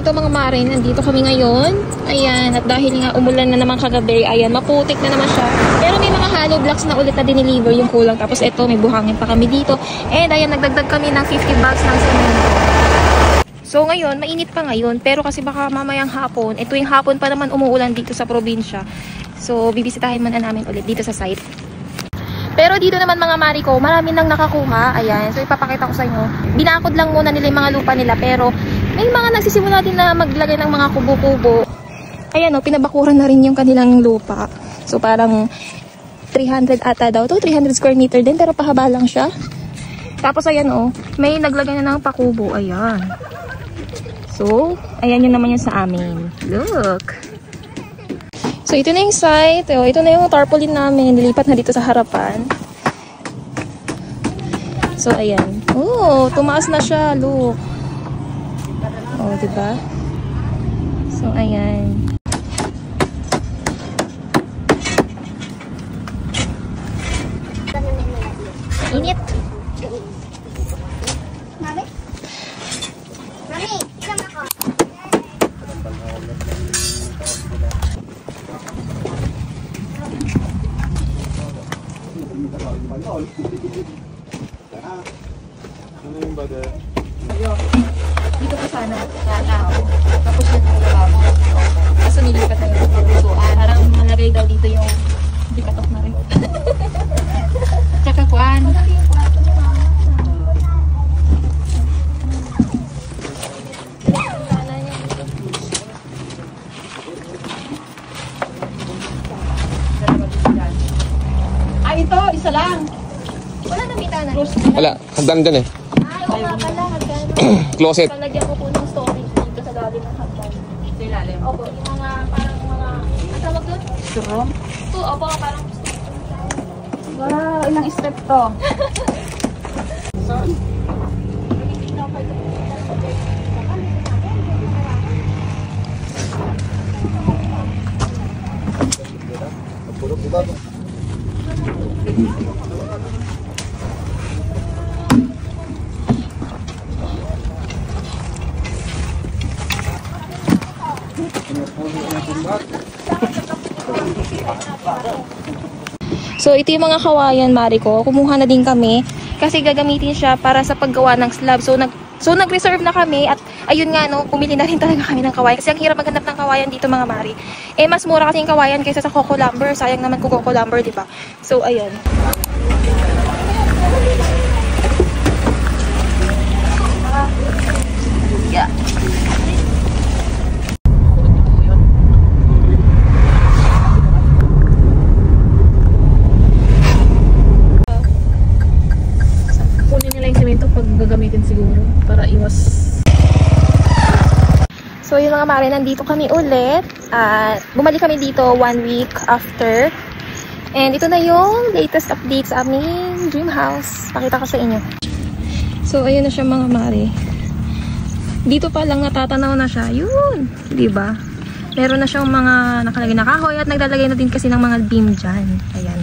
ito mga mare, nandito kami ngayon. Ayan, at dahil nga umulan na naman kagabi, ayan, maputik na naman siya. Pero may mga hollow blocks na ulit na dineliver yung kulang. Tapos ito, may buhangin pa kami dito. And ayan, nagdagdag kami ng 50 bags ng semento. So ngayon, mainit pa ngayon. Pero kasi baka mamayang hapon, ito yung hapon pa naman umuulan dito sa probinsya. So bibisitahin muna namin ulit dito sa site. Pero dito naman mga mari ko, marami nang nakakuha. Ayan, so ipapakita ko sa inyo. Binakod lang muna nila yung mga lupa nila. Pero may mga nagsisimula din na maglagay ng mga kubo-kubo. Ayan o, pinabakuran na rin yung kanilang lupa. So parang 300 ata daw to, 300 square meter din. Pero pahaba lang siya. Tapos ayan o, may naglagay na ng pakubo. Ayan. So, ayan yun naman yun sa amin. Look! So, ito na yung site. Ito na yung tarpaulin namin. Nilipat na dito sa harapan. So, ayan. Oh, tumaas na siya. Look. Oh, diba? So, ayan. Init. Mami? Mami, ilang ako? Dito pa sana. Tapos yun ang lababo. Kaso nilipat na yung purusuan. Parang malagay daw dito yung dikatok na rin. Tsaka kuan. Ito, isa lang. Wala nang bitana. Wala, hagdan dyan eh. Oo nga pala, hagdan. Closet. Palagyan ko po ng storage dito sa lalim ng hagdan. Sa ilalim. Opo, yung mga, parang mga, ang tawag doon? Surom? Ito, opo, parang Wow, ilang step to? So, ito yung mga kawayan, mari ko. Kumuha na din kami kasi gagamitin siya para sa paggawa ng slab. So, nag-reserve na kami at ayun nga, no, pumili na rin talaga kami ng kawayan. Kasi ang hirap maghanap ng kawayan dito, mga mari. Eh, mas mura kasi yung kawayan kaysa sa Coco Lumber. Sayang naman kung Coco Lumber, diba? So, ayun. Yeah. Gagamitin siguro para iwas. So yung mga mare, nandito kami ulit at bumalik kami dito 1 week after. And ito na yung latest update sa aming dream house. Pakita ko sa inyo. So ayun na siya mga mare. Dito pa lang natatanaw na siya. Yun, di ba? Meron na siyang mga nakalagay na kahoy at naglalagay na din kasi ng mga beam dyan. Ayan.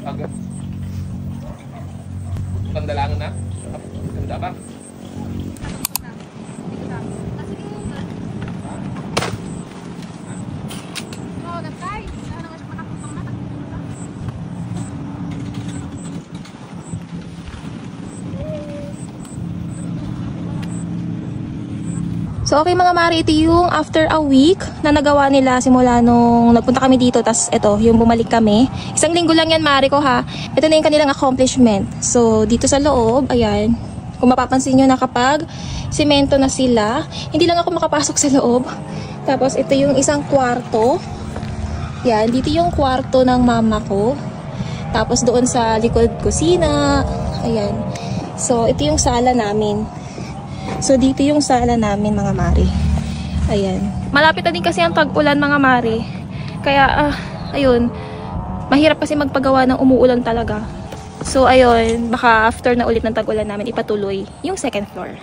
Agad. Pandalangan na? Ganda ba? So okay mga mari, ito yung after a week na nagawa nila simula nung nagpunta kami dito. Tas ito, yung bumalik kami. Isang linggo lang yan mari ko ha. Ito na yung kanilang accomplishment. So dito sa loob, ayan. Kung mapapansin nyo na kapag simento na sila, hindi lang ako makapasok sa loob. Tapos ito yung isang kwarto. Yan, dito yung kwarto ng mama ko. Tapos doon sa likod kusina. Ayan. So ito yung sala namin. So dito yung sala namin mga mare. Ayan. Malapit na din kasi ang tag-ulan mga mare. Kaya ayun, mahirap kasi magpagawa ng umuulan talaga. So ayun, baka after na ulit ng tag-ulan namin ipatuloy yung second floor.